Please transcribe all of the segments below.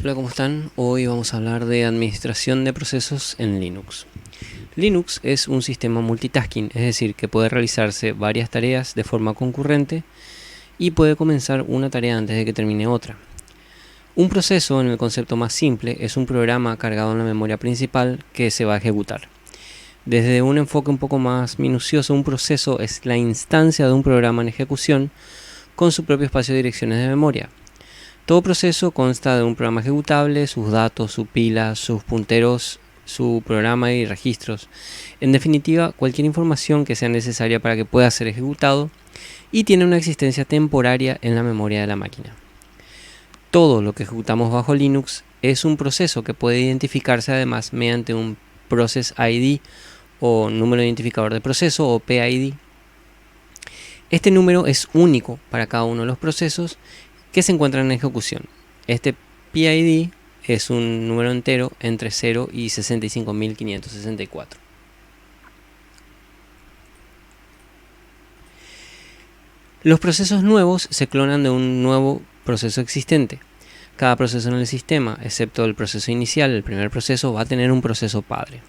Hola, ¿cómo están? Hoy vamos a hablar de administración de procesos en Linux. Linux es un sistema multitasking, es decir, que puede realizarse varias tareas de forma concurrente y puede comenzar una tarea antes de que termine otra. Un proceso, en el concepto más simple, es un programa cargado en la memoria principal que se va a ejecutar. Desde un enfoque un poco más minucioso, un proceso es la instancia de un programa en ejecución con su propio espacio de direcciones de memoria. Todo proceso consta de un programa ejecutable, sus datos, su pila, sus punteros, su programa y registros. En definitiva, cualquier información que sea necesaria para que pueda ser ejecutado y tiene una existencia temporaria en la memoria de la máquina. Todo lo que ejecutamos bajo Linux es un proceso que puede identificarse además mediante un Process ID o número identificador de proceso o PID. Este número es único para cada uno de los procesos que se encuentran en ejecución. Este PID es un número entero entre 0 y 65.564. Los procesos nuevos se clonan de un nuevo proceso existente. Cada proceso en el sistema, excepto el proceso inicial, el primer proceso, va a tener un proceso padre.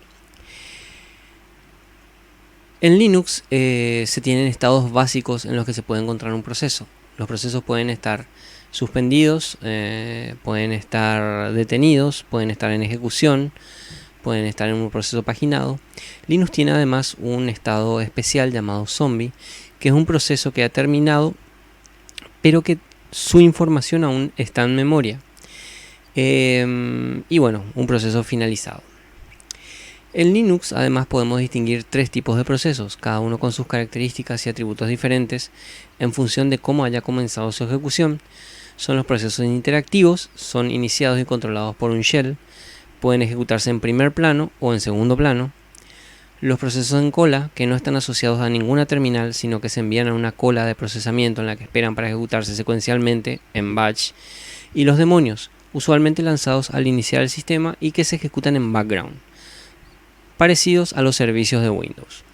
En Linux se tienen estados básicos en los que se puede encontrar un proceso. Los procesos pueden estar suspendidos, pueden estar detenidos, pueden estar en ejecución, pueden estar en un proceso paginado. Linux tiene además un estado especial llamado zombie, que es un proceso que ha terminado, pero que su información aún está en memoria. Y bueno, un proceso finalizado. En Linux además podemos distinguir tres tipos de procesos, cada uno con sus características y atributos diferentes en función de cómo haya comenzado su ejecución. Son los procesos interactivos, son iniciados y controlados por un shell, pueden ejecutarse en primer plano o en segundo plano. Los procesos en cola, que no están asociados a ninguna terminal, sino que se envían a una cola de procesamiento en la que esperan para ejecutarse secuencialmente en batch. Y los demonios, usualmente lanzados al iniciar el sistema y que se ejecutan en background, parecidos a los servicios de Windows.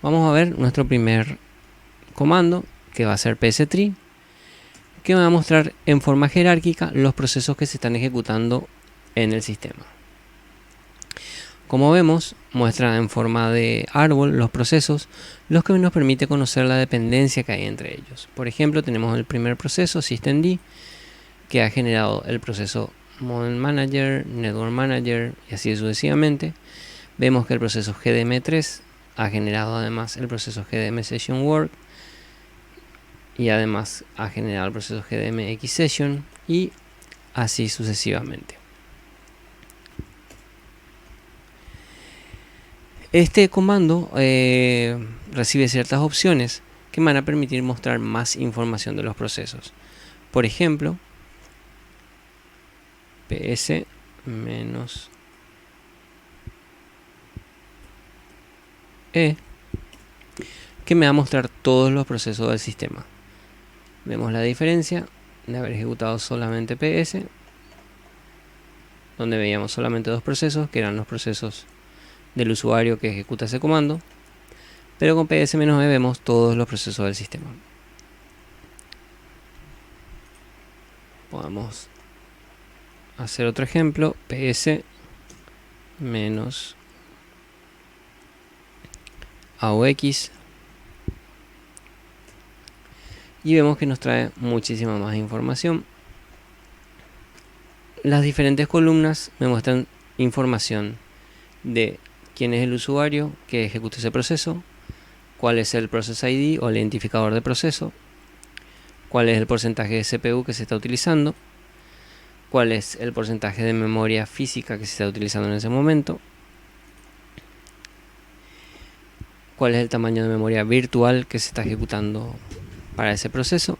Vamos a ver nuestro primer comando, que va a ser pstree, que va a mostrar en forma jerárquica los procesos que se están ejecutando en el sistema. Como vemos, muestra en forma de árbol los procesos, lo que nos permite conocer la dependencia que hay entre ellos. Por ejemplo, tenemos el primer proceso, systemd, que ha generado el proceso Model Manager, Network Manager y así sucesivamente. Vemos que el proceso GDM3 ha generado además el proceso GDM Session Work y además ha generado el proceso GDM X Session y así sucesivamente. Este comando recibe ciertas opciones que van a permitir mostrar más información de los procesos. Por ejemplo, ps- que me va a mostrar todos los procesos del sistema. Vemos la diferencia de haber ejecutado solamente ps, donde veíamos solamente dos procesos, que eran los procesos del usuario que ejecuta ese comando, pero con ps-e vemos todos los procesos del sistema. Podemos hacer otro ejemplo, ps- aux, y vemos que nos trae muchísima más información. Las diferentes columnas me muestran información de quién es el usuario que ejecuta ese proceso, cuál es el Process ID o el identificador de proceso, cuál es el porcentaje de CPU que se está utilizando, cuál es el porcentaje de memoria física que se está utilizando en ese momento, cuál es el tamaño de memoria virtual que se está ejecutando para ese proceso,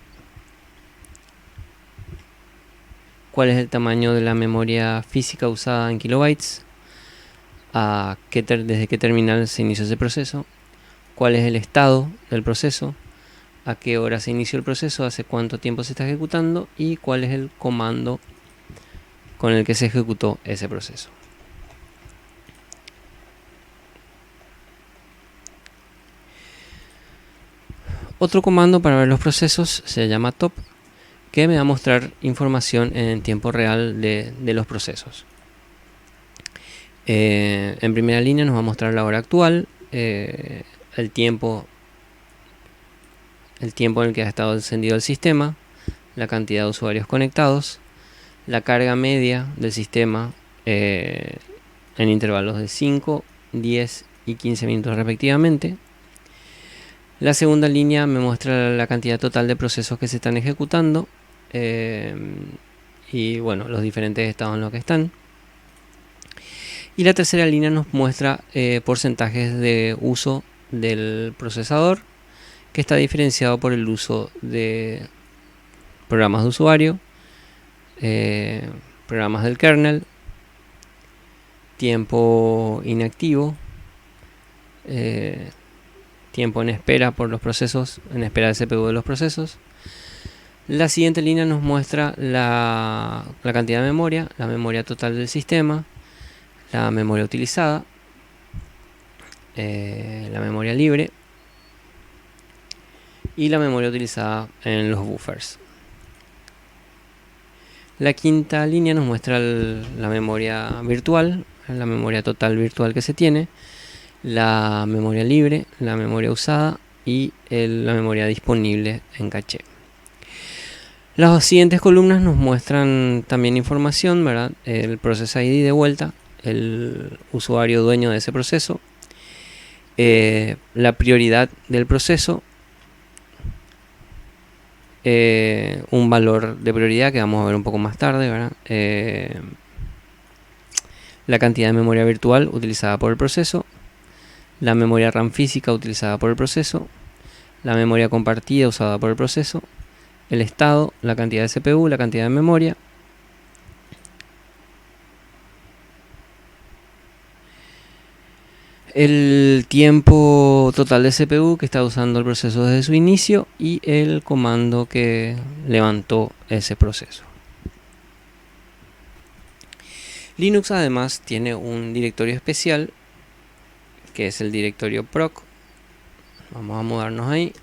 cuál es el tamaño de la memoria física usada en kilobytes, desde qué terminal se inició ese proceso, cuál es el estado del proceso, a qué hora se inició el proceso, hace cuánto tiempo se está ejecutando y cuál es el comando con el que se ejecutó ese proceso. Otro comando para ver los procesos se llama top, que me va a mostrar información en tiempo real de los procesos. En primera línea nos va a mostrar la hora actual, el tiempo en el que ha estado encendido el sistema, la cantidad de usuarios conectados, la carga media del sistema en intervalos de 5, 10 y 15 minutos respectivamente. La segunda línea me muestra la cantidad total de procesos que se están ejecutando y bueno, los diferentes estados en los que están. Y la tercera línea nos muestra porcentajes de uso del procesador, que está diferenciado por el uso de programas de usuario, programas del kernel, tiempo inactivo, tiempo en espera por los procesos, en espera del CPU de los procesos. La siguiente línea nos muestra la cantidad de memoria, la memoria total del sistema, la memoria utilizada, la memoria libre y la memoria utilizada en los buffers. La quinta línea nos muestra la memoria virtual, la memoria total virtual que se tiene, la memoria libre, la memoria usada y la memoria disponible en caché. Las siguientes columnas nos muestran también información, ¿verdad? El Process ID de vuelta, el usuario dueño de ese proceso, la prioridad del proceso, un valor de prioridad que vamos a ver un poco más tarde, ¿verdad? La cantidad de memoria virtual utilizada por el proceso, la memoria RAM física utilizada por el proceso, la memoria compartida usada por el proceso, el estado, la cantidad de CPU, la cantidad de memoria, el tiempo total de CPU que está usando el proceso desde su inicio y el comando que levantó ese proceso. Linux además tiene un directorio especial que es el directorio proc. Vamos a mudarnos ahí.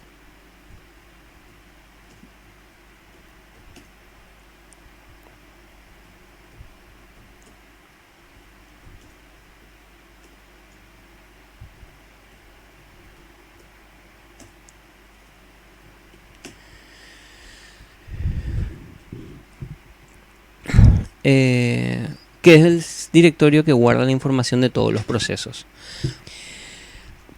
Que es el directorio que guarda la información de todos los procesos.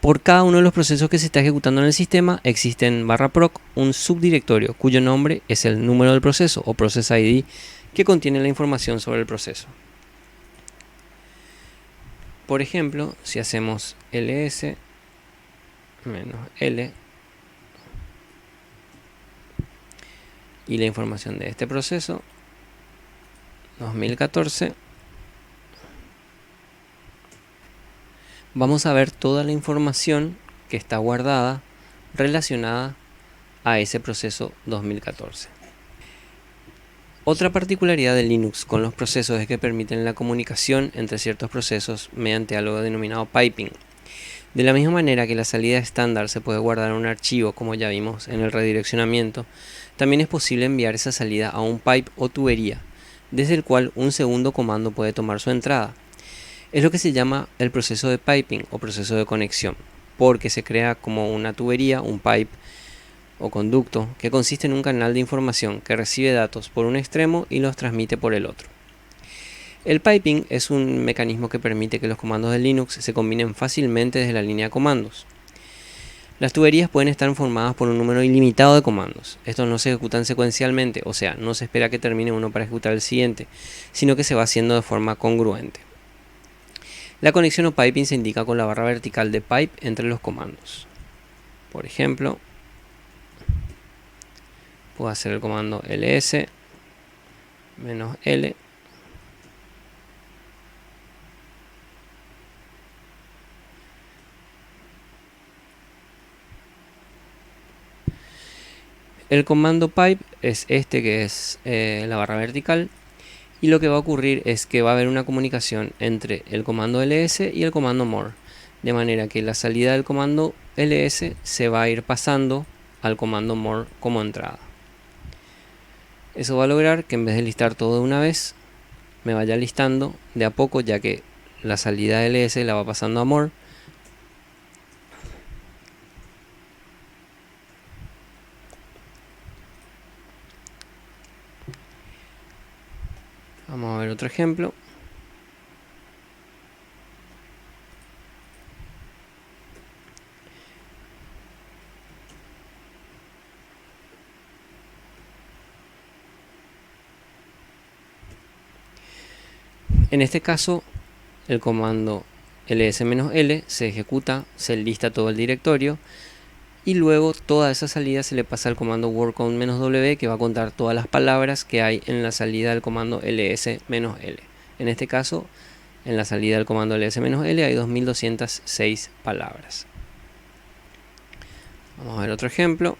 Por cada uno de los procesos que se está ejecutando en el sistema existe en /proc un subdirectorio cuyo nombre es el número del proceso o process ID que contiene la información sobre el proceso. Por ejemplo, si hacemos ls -l y la información de este proceso 2014, vamos a ver toda la información que está guardada relacionada a ese proceso 2014. Otra particularidad de Linux con los procesos es que permiten la comunicación entre ciertos procesos mediante algo denominado piping. De la misma manera que la salida estándar se puede guardar en un archivo, como ya vimos en el redireccionamiento, también es posible enviar esa salida a un pipe o tubería, desde el cual un segundo comando puede tomar su entrada. Es lo que se llama el proceso de piping o proceso de conexión, porque se crea como una tubería, un pipe o conducto, que consiste en un canal de información que recibe datos por un extremo y los transmite por el otro. El piping es un mecanismo que permite que los comandos de Linux se combinen fácilmente desde la línea de comandos. Las tuberías pueden estar formadas por un número ilimitado de comandos. Estos no se ejecutan secuencialmente, o sea, no se espera que termine uno para ejecutar el siguiente, sino que se va haciendo de forma congruente. La conexión o piping se indica con la barra vertical de pipe entre los comandos. Por ejemplo, puedo hacer el comando ls -l El comando pipe es este que es la barra vertical, y lo que va a ocurrir es que va a haber una comunicación entre el comando ls y el comando more, de manera que la salida del comando ls se va a ir pasando al comando more como entrada. Eso va a lograr que en vez de listar todo de una vez, me vaya listando de a poco, ya que la salida ls la va pasando a more. Vamos a ver otro ejemplo. En este caso, el comando ls-l se ejecuta, se lista todo el directorio y luego toda esa salida se le pasa al comando wordCount-w, que va a contar todas las palabras que hay en la salida del comando ls-l. En este caso, en la salida del comando ls-l hay 2206 palabras. Vamos a ver otro ejemplo.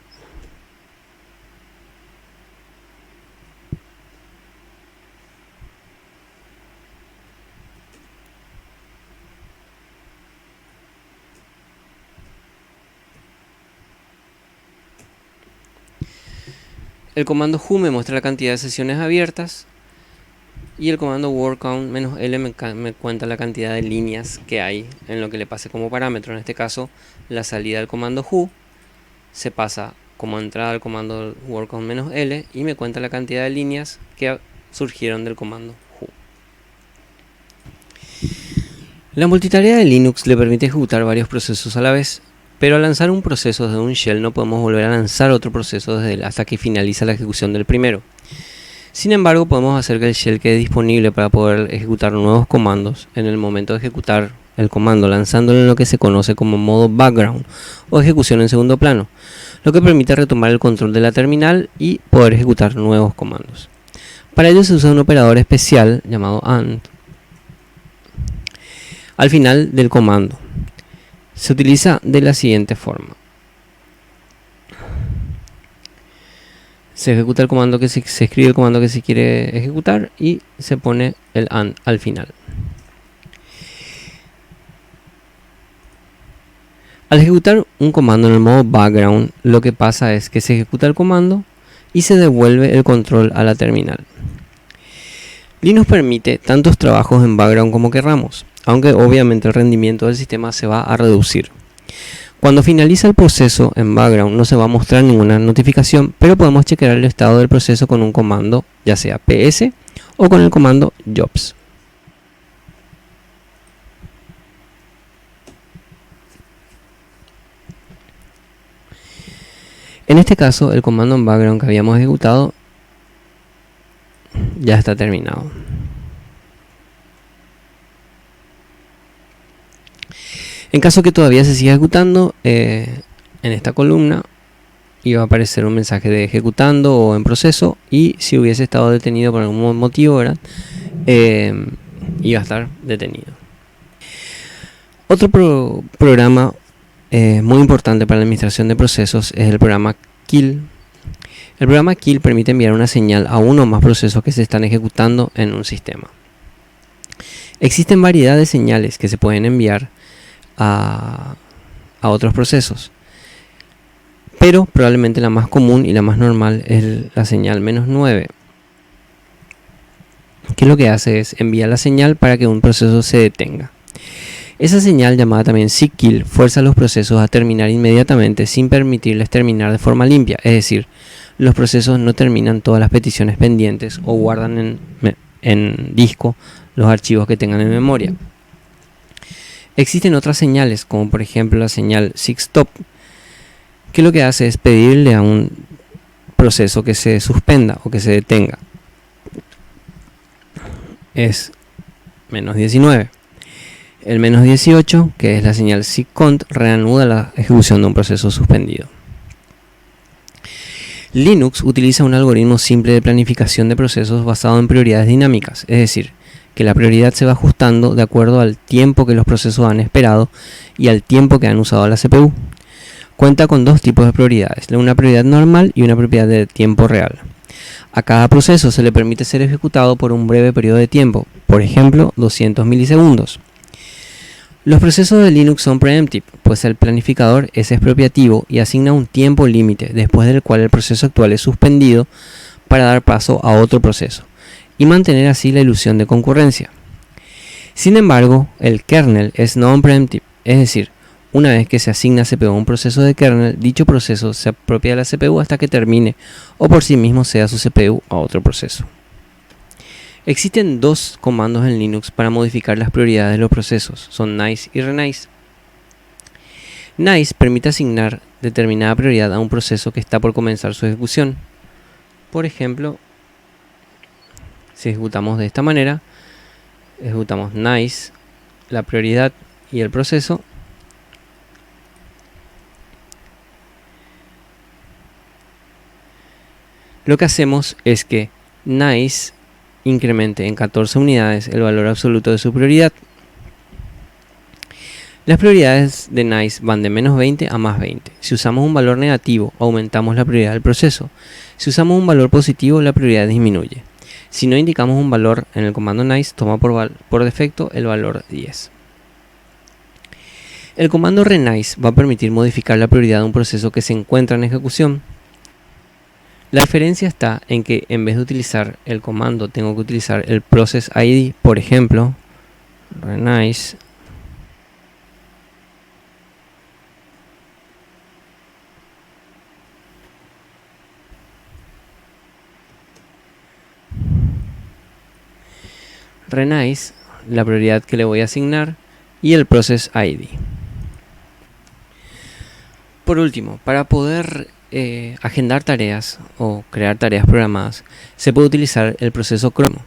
El comando who me muestra la cantidad de sesiones abiertas y el comando wordCount-l me cuenta la cantidad de líneas que hay en lo que le pase como parámetro. En este caso, la salida del comando who se pasa como entrada al comando wordCount-l y me cuenta la cantidad de líneas que surgieron del comando who. La multitarea de Linux le permite ejecutar varios procesos a la vez, pero al lanzar un proceso desde un shell no podemos volver a lanzar otro proceso desde él hasta que finaliza la ejecución del primero. Sin embargo, podemos hacer que el shell quede disponible para poder ejecutar nuevos comandos en el momento de ejecutar el comando, lanzándolo en lo que se conoce como modo background o ejecución en segundo plano, lo que permite retomar el control de la terminal y poder ejecutar nuevos comandos. Para ello se usa un operador especial llamado AND al final del comando. Se utiliza de la siguiente forma. Se ejecuta el comando que se escribe el comando que se quiere ejecutar y se pone el AND al final. Al ejecutar un comando en el modo background, lo que pasa es que se ejecuta el comando y se devuelve el control a la terminal. Linux permite tantos trabajos en background como querramos, aunque obviamente el rendimiento del sistema se va a reducir. Cuando finaliza el proceso en background no se va a mostrar ninguna notificación, pero podemos chequear el estado del proceso con un comando, ya sea ps o con el comando jobs. En este caso, el comando en background que habíamos ejecutado ya está terminado. En caso que todavía se siga ejecutando, en esta columna iba a aparecer un mensaje de ejecutando o en proceso, y si hubiese estado detenido por algún motivo, ¿verdad? Iba a estar detenido. Otro programa muy importante para la administración de procesos es el programa kill. El programa kill permite enviar una señal a uno o más procesos que se están ejecutando en un sistema. Existen variedad de señales que se pueden enviar a otros procesos, pero probablemente la más común y la más normal es la señal -9, que lo que hace es enviar la señal para que un proceso se detenga. Esa señal, llamada también seek-kill, fuerza a los procesos a terminar inmediatamente sin permitirles terminar de forma limpia, es decir, los procesos no terminan todas las peticiones pendientes o guardan en disco los archivos que tengan en memoria. Existen otras señales, como por ejemplo la señal seek-stop, que lo que hace es pedirle a un proceso que se suspenda o que se detenga. Es -19. El -18, que es la señal seek-cont, reanuda la ejecución de un proceso suspendido. Linux utiliza un algoritmo simple de planificación de procesos basado en prioridades dinámicas, es decir, que la prioridad se va ajustando de acuerdo al tiempo que los procesos han esperado y al tiempo que han usado la CPU. Cuenta con dos tipos de prioridades, una prioridad normal y una prioridad de tiempo real. A cada proceso se le permite ser ejecutado por un breve periodo de tiempo, por ejemplo 200 milisegundos. Los procesos de Linux son preemptive, pues el planificador es expropiativo y asigna un tiempo límite después del cual el proceso actual es suspendido para dar paso a otro proceso y mantener así la ilusión de concurrencia. Sin embargo, el kernel es non-preemptive, es decir, una vez que se asigna CPU a un proceso de kernel, dicho proceso se apropia de la CPU hasta que termine o por sí mismo ceda su CPU a otro proceso. Existen dos comandos en Linux para modificar las prioridades de los procesos, son nice y renice. Nice permite asignar determinada prioridad a un proceso que está por comenzar su ejecución. Por ejemplo, si ejecutamos de esta manera, ejecutamos nice, la prioridad y el proceso. Lo que hacemos es que nice incremente en 14 unidades el valor absoluto de su prioridad. Las prioridades de nice van de menos 20 a más 20. Si usamos un valor negativo, aumentamos la prioridad del proceso. Si usamos un valor positivo, la prioridad disminuye. Si no indicamos un valor en el comando nice, toma por defecto el valor 10. El comando renice va a permitir modificar la prioridad de un proceso que se encuentra en ejecución. La diferencia está en que en vez de utilizar el comando, tengo que utilizar el process ID, por ejemplo, renice. Renice, la prioridad que le voy a asignar, y el process ID. Por último, para poder agendar tareas o crear tareas programadas, se puede utilizar el proceso cron.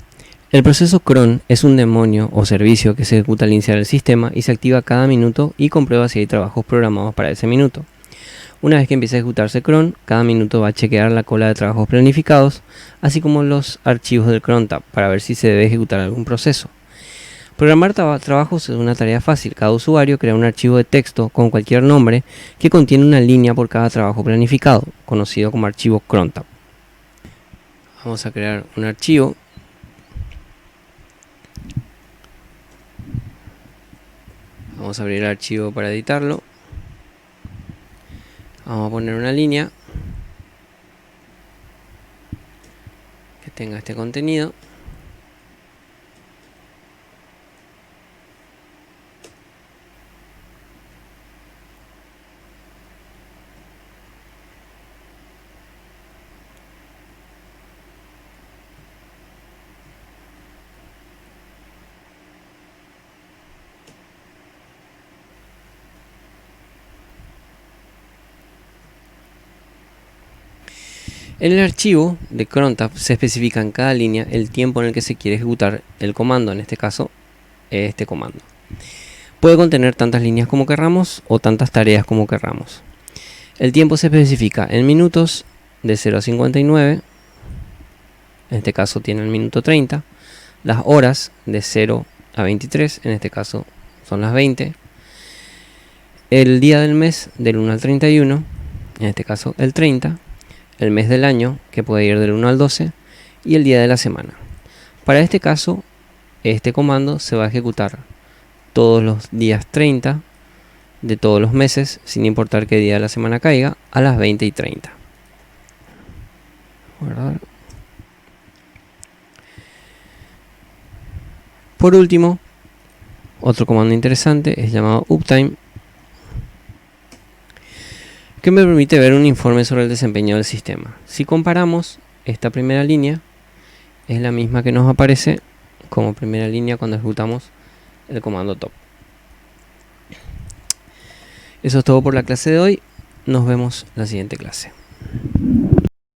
El proceso cron es un demonio o servicio que se ejecuta al iniciar el sistema y se activa cada minuto y comprueba si hay trabajos programados para ese minuto. Una vez que empiece a ejecutarse cron, cada minuto va a chequear la cola de trabajos planificados, así como los archivos del cron tab para ver si se debe ejecutar algún proceso. Programar trabajos es una tarea fácil. Cada usuario crea un archivo de texto con cualquier nombre que contiene una línea por cada trabajo planificado, conocido como archivo crontab. Vamos a crear un archivo. Vamos a abrir el archivo para editarlo. Vamos a poner una línea que tenga este contenido. En el archivo de crontab se especifica en cada línea el tiempo en el que se quiere ejecutar el comando, en este caso este comando. Puede contener tantas líneas como querramos o tantas tareas como querramos. El tiempo se especifica en minutos de 0 a 59, en este caso tiene el minuto 30, las horas de 0 a 23, en este caso son las 20, el día del mes del 1 al 31, en este caso el 30, el mes del año, que puede ir del 1 al 12, y el día de la semana. Para este caso, este comando se va a ejecutar todos los días 30 de todos los meses, sin importar qué día de la semana caiga, a las 20 y 30. Guardar. Por último, otro comando interesante es llamado uptime, que me permite ver un informe sobre el desempeño del sistema. Si comparamos, esta primera línea es la misma que nos aparece como primera línea cuando ejecutamos el comando top. Eso es todo por la clase de hoy. Nos vemos en la siguiente clase.